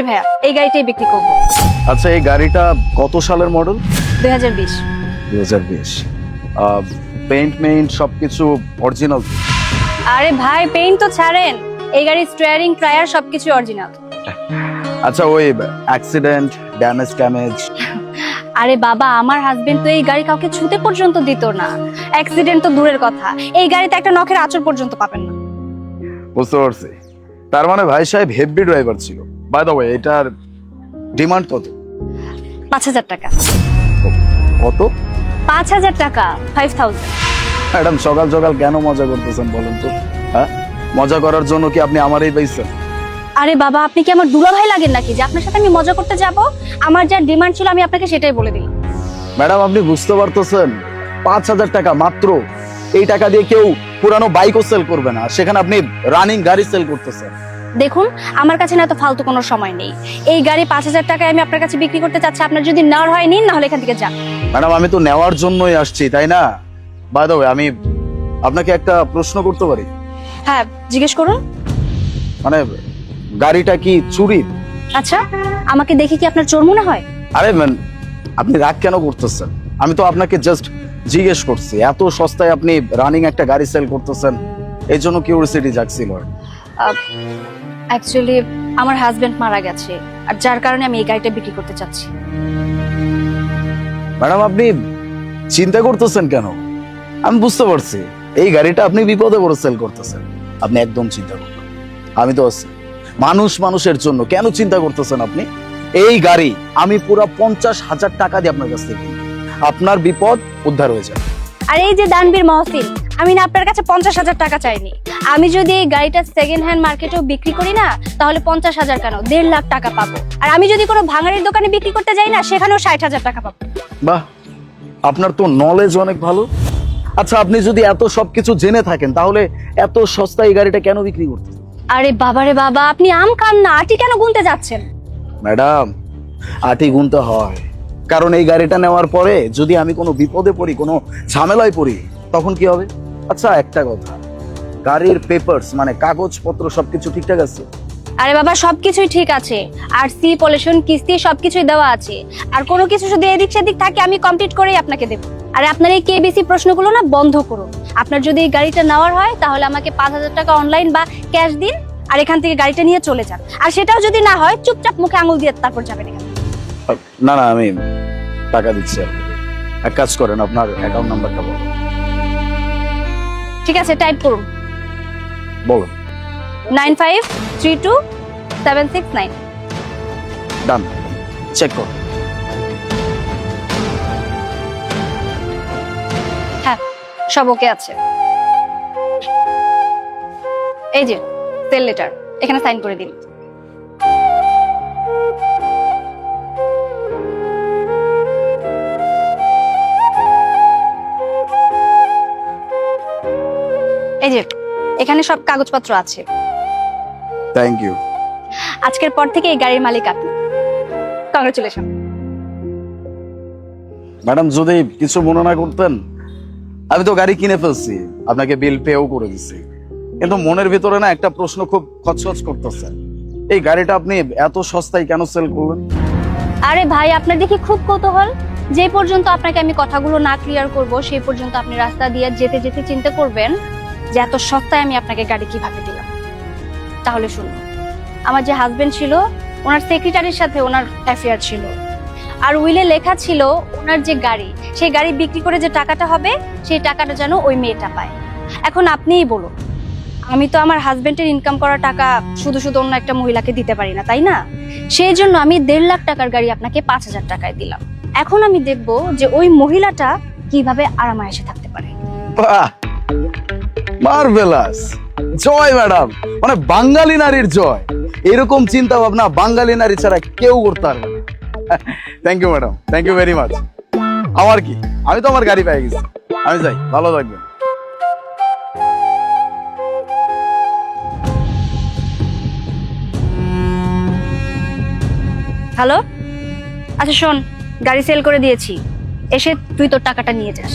জি ভাইয়া, এই গাড়িটাই বিক্রি করব। আচ্ছা, এই গাড়িটা কত সালের মডেল? 2020। 2020। পেইন্ট মেইন্ট সবকিছু অরিজিনাল? আরে ভাই, পেইন্ট তো ছাড়েন, এই গাড়ির স্টিয়ারিং টায়ার সবকিছু অরিজিনাল। আচ্ছা, ওই অ্যাক্সিডেন্ট ড্যামেজ ট্যামেজ? আরে বাবা, আমার হাজবেন্ড তো এই গাড়ি কাউকে ছুতে পর্যন্ত দিত না। অ্যাক্সিডেন্ট তো দূরের কথা, এই গাড়িতে একটা নখের আঁচড় পর্যন্ত পাবেন না। বুঝতে পারছি। তার মানে ভাই সাহেব হেভি ড্রাইভার ছিল। বাই দ্য ওয়ে, এটার ডিমান্ড কত? 5000 টাকা। কত? 5000 টাকা, 5000। ম্যাডাম, সকাল সকাল কেন মজা করতেছেন বলুন তো? হ্যাঁ, মজা করার জন্য কি আপনি আমারই পাইছেন? আরে বাবা, আপনি কি আমার দুলাভাই লাগেন নাকি যে আপনার সাথে আমি মজা করতে যাব? আমার যা ডিমান্ড ছিল আমি আপনাকে সেটাই বলে দিলাম। ম্যাডাম, আপনি বুঝতে পারতেছেন 5000 টাকা মাত্র? এই টাকা দিয়ে কেউ পুরানো বাইকও সেল করবে না, সেখানে আপনি রানিং গাড়ি সেল করতেছেন। দেখুন, আমার কাছে না তো ফালতু কোনো সময় নেই। এই গাড়ি 5000 টাকায় আমি আপনার কাছে বিক্রি করতে চাচ্ছি। আপনার যদি নেওয়ার হয় নিন, না হলে এখান থেকে যান। ম্যাডাম, আমি তো নেওয়ার জন্যই আসছি, তাই না? বাই দ্য ওয়ে, আমি আপনাকে একটা প্রশ্ন করতে পারি? হ্যাঁ, জিজ্ঞেস করুন। মানে গাড়িটা কি চুরি? আচ্ছা, আমাকে দেখে কি আপনার চোর মনে হয়? আরে ম্যান, আপনি রাগ কেন করতেছেন? আমি তো আপনাকে জাস্ট জিজ্ঞেস করছি, এত সস্তায় আপনি রানিং একটা গাড়ি সেল করতেছেন, এই জন্য কিউরিওসিটি জাগছিল। অ্যাকচুয়ালি আমার হাজবেন্ড মারা গেছে, আর যার কারণে আমি এই গাড়িটা বিক্রি করতে চাচ্ছি। ম্যাডাম, আপনি চিন্তা করতেছেন কেন? আমি বুঝতে পারছি, এই গাড়িটা আপনি বিপদে পড়ে সেল করতেছেন। আপনি একদম চিন্তা করবেন, আমি তো আছি। মানুষ মানুষের জন্য কেন চিন্তা করতেছেন আপনি? এই গাড়ি আমি পুরো 50,000 টাকা দিয়ে আপনার কাছ থেকে কিনি। আপনার বিপদ উদ্ধার হয়ে যাবে। আর এই যে দানবীর মহসিন, আমি না আপনার কাছে 50,000 টাকা চাইনি। আমি যদি এই গাড়িটা সেকেন্ড হ্যান্ড মার্কেটেও বিক্রি করি না, তাহলে 50,000 কেন 1.5 লাখ টাকা পাবো। আর আমি যদি কোনো ভাঙাড়ির দোকানে বিক্রি করতে যাই না, সেখানেও 60,000 টাকা পাবো। বাহ, আপনার তো নলেজ অনেক ভালো। আচ্ছা, আপনি যদি এত সবকিছু জেনে থাকেন, তাহলে এত সস্তা এই গাড়িটা কেন বিক্রি করতেছেন? আরে বাবারে বাবা, আপনি আম খান না, আটি কেন গুনতে যাচ্ছেন? ম্যাডাম, আটি গুনতে হয়, কারণ এই গাড়িটা নেওয়ার পরে যদি আমি কোনো বিপদে পড়ি, কোনো ঝামেলায় পড়ি, তখন কি হবে? আচ্ছা, একটা কথা, গাড়ির পেপারস মানে কাগজপত্র সবকিছু ঠিকঠাক আছে? আরে বাবা, সবকিছুই ঠিক আছে। আরসি, পলিউশন, কিস্তি সবকিছুই দেওয়া আছে। আর কোনো কিছু যদি এদিক সেদিক থাকে আমি কমপ্লিট করেই আপনাকে দেবো। আর আপনার এই কেবিসি প্রশ্নগুলো না বন্ধ করুন। আপনার যদি এই গাড়িটা নেওয়ার হয়, তাহলে আমাকে 5000 টাকা অনলাইন বা ক্যাশ দিন, আর এখান থেকে গাড়িটা নিয়ে চলে যান। আর সেটাও যদি না হয়, চুপচাপ মুখে আঙুল দিয়ে তারপর যাবেন এখান থেকে। না না, আমি টাকা দিচ্ছি আপনাকে। এক কাজ করেন, আপনার অ্যাকাউন্ট নাম্বারটা বলুন। ঠিক আছে, টাইপ করুন। বলুন। 95327669। ডান, চেক করুন। হ্যাঁ, সব ওকে আছে। এই যে সেল লেটার, এখানে সাইন করে দিন। এই যে এখানে সব কাগজপত্র আছে। Thank you. আজকের পর থেকে এই গাড়ির মালিক আপনি। কংগ্রেচুলেশন। ম্যাডাম, যদি কিছু মনে না করতেন, আমি তো গাড়ি কিনে ফেলছি, আপনাকে বিল পেও করে দিচ্ছি, কিন্তু মনের ভিতরে না একটা প্রশ্ন খুব খচখচ করতেছে, এই গাড়িটা আপনি এত সস্তায় কেন সেল করলেন? আরে ভাই, আপনার দেখি খুব কৌতূহল। যে পর্যন্ত আপনাকে আমি কথাগুলো না ক্লিয়ার করব, সেই পর্যন্ত আপনি রাস্তা দিয়ে যেতে যেতে চিন্তা করবেন যে এত সস্তায় আমি আপনাকে গাড়ি কিভাবে দিলাম। তাহলে শুনুন, আমার যে হাজবেন্ড ছিল, ওনার সেক্রেটারির সাথে ওনার অ্যাফেয়ার ছিল। আর উইলে লেখা ছিল ওনার যে গাড়ি, সেই গাড়ি বিক্রি করে যে টাকাটা হবে, সেই টাকাটা যেন ওই মেয়েটা পায়। এখন আপনিই বলুন, আমি তো আমার হাজবেন্ডের ইনকাম করা টাকা শুধু শুধু অন্য একটা মহিলাকে দিতে পারি না, তাই না? সেই জন্য আমি 1.5 লাখ টাকার গাড়ি আপনাকে 5000 টাকায় দিলাম। এখন আমি দেখব যে ওই মহিলাটা কিভাবে আরামায়েশে থাকতে পারে। বাহ, মার্ভেলাস। জয় ম্যাডাম, মানে বাঙালি নারীর জয়। এরকম চিন্তা ভাবনা বাঙালি নারী ছাড়া কেউ করতে পারবে না। Thank you madam, thank you very much. আমার কি, আমি তো আমার গাড়ি পেয়ে গেছি। আমি যাই, ভালো থাকবেন। হ্যালো, আচ্ছা শোন, গাড়ি সেল করে দিয়েছি, এসে তুই তোর টাকাটা নিয়ে যাস।